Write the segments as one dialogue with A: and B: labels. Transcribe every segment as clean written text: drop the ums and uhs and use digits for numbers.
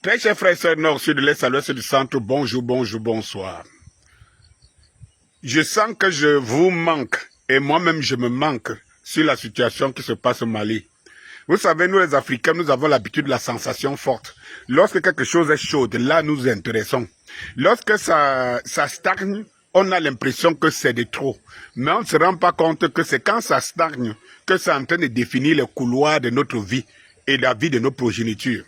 A: Très chers frères et sœurs nord, sud, de l'est, à l'ouest, du centre, bonjour, bonjour, bonsoir. Je sens que je vous manque, et moi-même je me manque sur la situation qui se passe au Mali. Vous savez, nous les Africains, nous avons l'habitude de la sensation forte. Lorsque quelque chose est chaude, là nous intéressons. Lorsque ça stagne, on a l'impression que c'est de trop. Mais on ne se rend pas compte que c'est quand ça stagne que c'est en train de définir le couloir de notre vie et la vie de nos progénitures.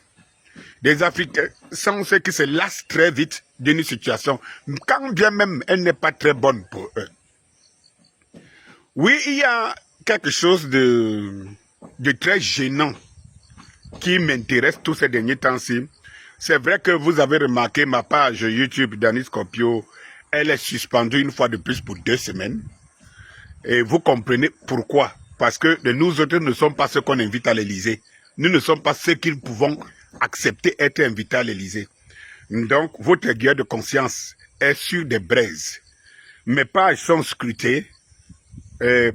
A: Des Africains sont ceux qui se lassent très vite d'une situation, quand bien même elle n'est pas très bonne pour eux. Oui, il y a quelque chose de très gênant qui m'intéresse tous ces derniers temps-ci. C'est vrai que vous avez remarqué ma page YouTube Danny Scorpio, elle est suspendue une fois de plus pour 2 semaines. Et vous comprenez pourquoi. Parce que nous autres ne sommes pas ceux qu'on invite à l'Élysée. Nous ne sommes pas ceux qui pouvons accepter être invités à l'Élysée. Donc, votre guerre de conscience est sur des braises. Mes pages sont scrutées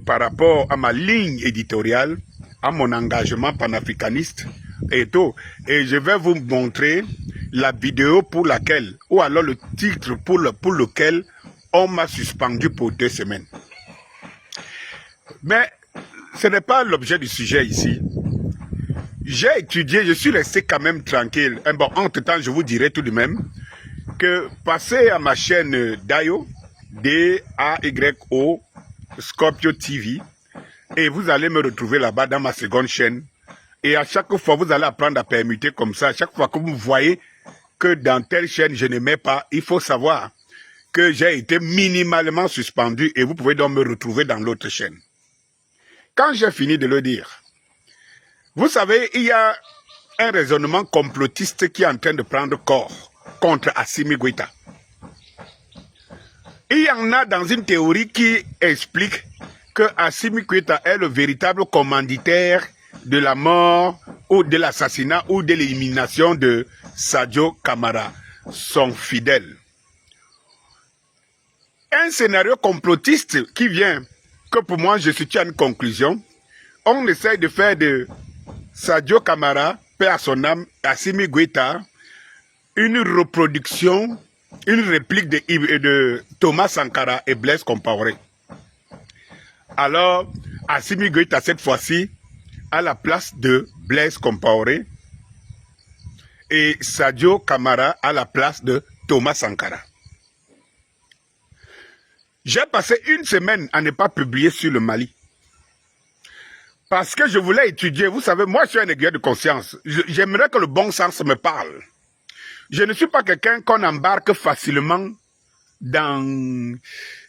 A: par rapport à ma ligne éditoriale, à mon engagement panafricaniste et tout. Et je vais vous montrer la vidéo pour laquelle, ou alors le titre pour lequel on m'a suspendu pour 2 semaines. Mais ce n'est pas l'objet du sujet ici. J'ai étudié, je suis resté quand même tranquille. Et bon, entre-temps, je vous dirai tout de même que passez à ma chaîne Dayo, D-A-Y-O, Scorpio TV, et vous allez me retrouver là-bas dans ma seconde chaîne. Et à chaque fois, vous allez apprendre à permuter comme ça. À chaque fois que vous voyez que dans telle chaîne, je ne mets pas, il faut savoir que j'ai été minimalement suspendu et vous pouvez donc me retrouver dans l'autre chaîne. Quand j'ai fini de le dire, vous savez, il y a un raisonnement complotiste qui est en train de prendre corps contre Assimi Goïta. Il y en a dans une théorie qui explique que Assimi Goïta est le véritable commanditaire de la mort ou de l'assassinat ou de l'élimination de Sadio Kamara, son fidèle. Un scénario complotiste qui vient, que pour moi je soutiens une conclusion. On essaye de faire de Sadio Kamara, paix à son âme, Assimi Goïta, une reproduction, une réplique de Thomas Sankara et Blaise Compaoré. Alors, Assimi Goïta, cette fois-ci, à la place de Blaise Compaoré et Sadio Kamara à la place de Thomas Sankara. J'ai passé 1 semaine à ne pas publier sur le Mali. Parce que je voulais étudier. Vous savez, moi je suis un aiguilleur de conscience. J'aimerais que le bon sens me parle. Je ne suis pas quelqu'un qu'on embarque facilement dans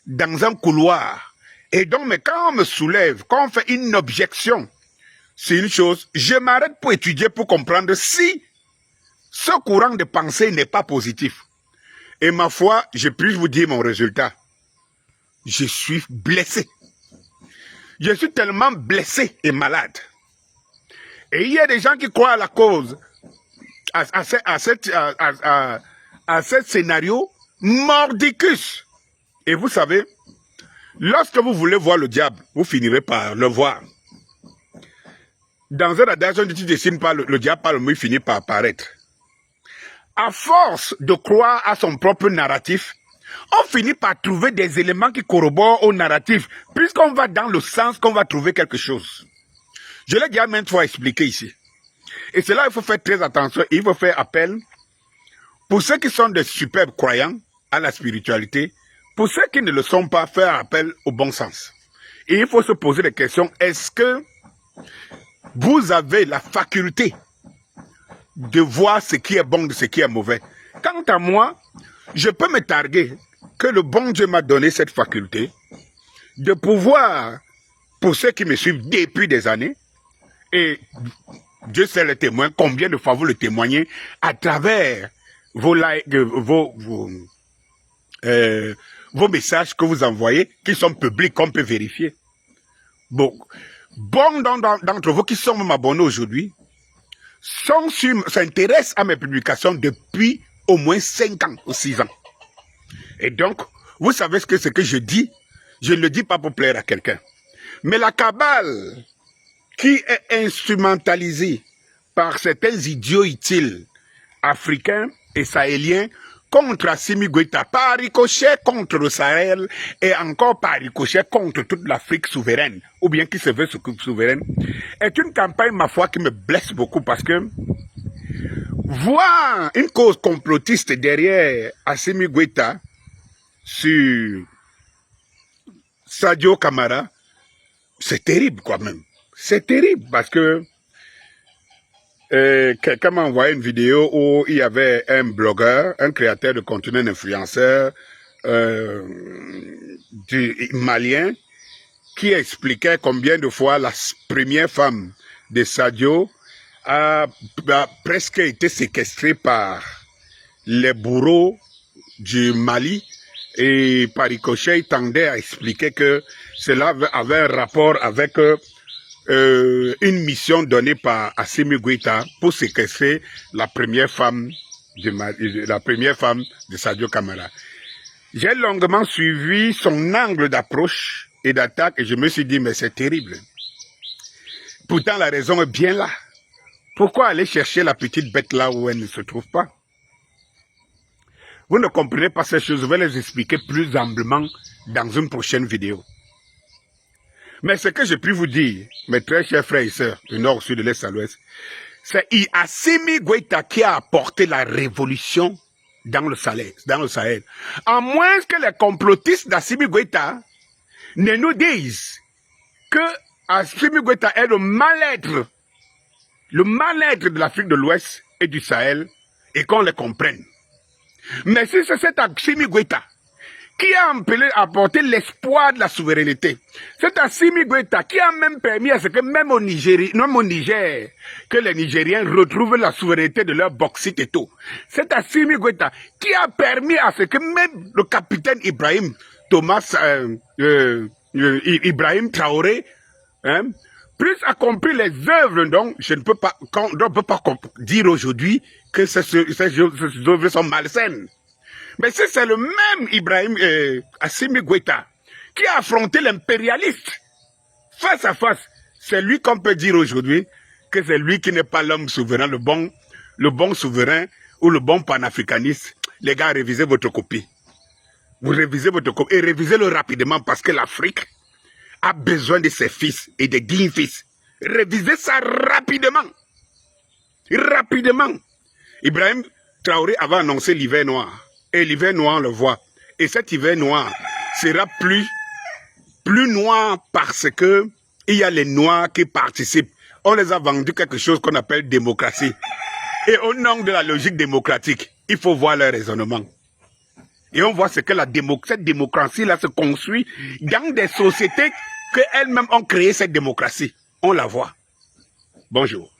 A: un couloir. Et donc, mais quand on me soulève, quand on fait une objection, c'est une chose, je m'arrête pour étudier, pour comprendre si ce courant de pensée n'est pas positif. Et ma foi, je puis vous dire mon résultat. Je suis blessé. Je suis tellement blessé et malade. Et il y a des gens qui croient à la cause, à ce scénario mordicus. Et vous savez, lorsque vous voulez voir le diable, vous finirez par le voir. Dans un adage, on dit, tu ne dessines pas le diable, par le mot, il finit par apparaître. À force de croire à son propre narratif, on finit par trouver des éléments qui corroborent au narratif, puisqu'on va dans le sens qu'on va trouver quelque chose. Je l'ai déjà maintes fois expliqué ici. Et c'est là il faut faire très attention, il faut faire appel, pour ceux qui sont des superbes croyants à la spiritualité, pour ceux qui ne le sont pas, faire appel au bon sens. Et il faut se poser des questions, est-ce que vous avez la faculté de voir ce qui est bon de ce qui est mauvais? Quant à moi, je peux me targuer que le bon Dieu m'a donné cette faculté de pouvoir, pour ceux qui me suivent depuis des années, et Dieu sait le témoin, combien de fois vous le témoignez à travers vos messages que vous envoyez, qui sont publics, qu'on peut vérifier. Bon d'entre vous qui sont même abonnés aujourd'hui, s'intéressent à mes publications depuis au moins 5 ans ou 6 ans. Et donc, vous savez ce que je dis, je ne le dis pas pour plaire à quelqu'un. Mais la cabale qui est instrumentalisée par certains idiots utiles africains et sahéliens contre Assimi Goïta, par ricochet contre le Sahel et encore par ricochet contre toute l'Afrique souveraine, ou bien qui se veut souveraine, est une campagne, ma foi, qui me blesse beaucoup parce que voir une cause complotiste derrière Assimi Goïta sur Sadio Camara, c'est terrible quand même. C'est terrible parce que quelqu'un m'a envoyé une vidéo où il y avait un blogueur, un créateur de contenu, un influenceur du malien qui expliquait combien de fois la première femme de Sadio a presque été séquestrée par les bourreaux du Mali et par ricochet, il tendait à expliquer que cela avait un rapport avec une mission donnée par Assimi Goïta pour séquestrer la première femme de Sadio Camara. J'ai longuement suivi son angle d'approche et d'attaque et je me suis dit mais c'est terrible. Pourtant la raison est bien là. Pourquoi aller chercher la petite bête là où elle ne se trouve pas? Vous ne comprenez pas ces choses, je vais les expliquer plus amplement dans une prochaine vidéo. Mais ce que j'ai pu vous dire, mes très chers frères et sœurs, du nord au sud, de l'est à l'ouest, c'est Assimi Goïta qui a apporté la révolution dans le Sahel. À moins que les complotistes d'Assimi Goïta ne nous disent que Assimi Goïta est le mal-être de l'Afrique de l'Ouest et du Sahel, et qu'on les comprenne. Mais si c'est cet Assimi Goïta qui a apporté l'espoir de la souveraineté, c'est Assimi Goïta qui a même permis à ce que même au Niger, que les Nigériens retrouvent la souveraineté de leur bauxite et tout. C'est Assimi Goïta qui a permis à ce que même le capitaine Ibrahim Traoré, puisse accomplir les œuvres dont je ne peux pas, dire aujourd'hui que ces œuvres sont malsaines. Mais si c'est le même Assimi Goïta qui a affronté l'impérialiste face à face, c'est lui qu'on peut dire aujourd'hui que c'est lui qui n'est pas l'homme souverain, le bon souverain ou le bon panafricaniste. Les gars, révisez votre copie. Vous révisez votre copie et révisez-le rapidement parce que l'Afrique a besoin de ses fils et de dignes fils. Révisez ça rapidement. Rapidement. Ibrahim Traoré avait annoncé l'hiver noir. Et l'hiver noir, on le voit. Et cet hiver noir sera plus noir parce que il y a les noirs qui participent. On les a vendu quelque chose qu'on appelle démocratie. Et au nom de la logique démocratique, il faut voir leur raisonnement. Et on voit ce que cette démocratie-là se construit dans des sociétés qu'elles-mêmes ont créé cette démocratie. On la voit. Bonjour.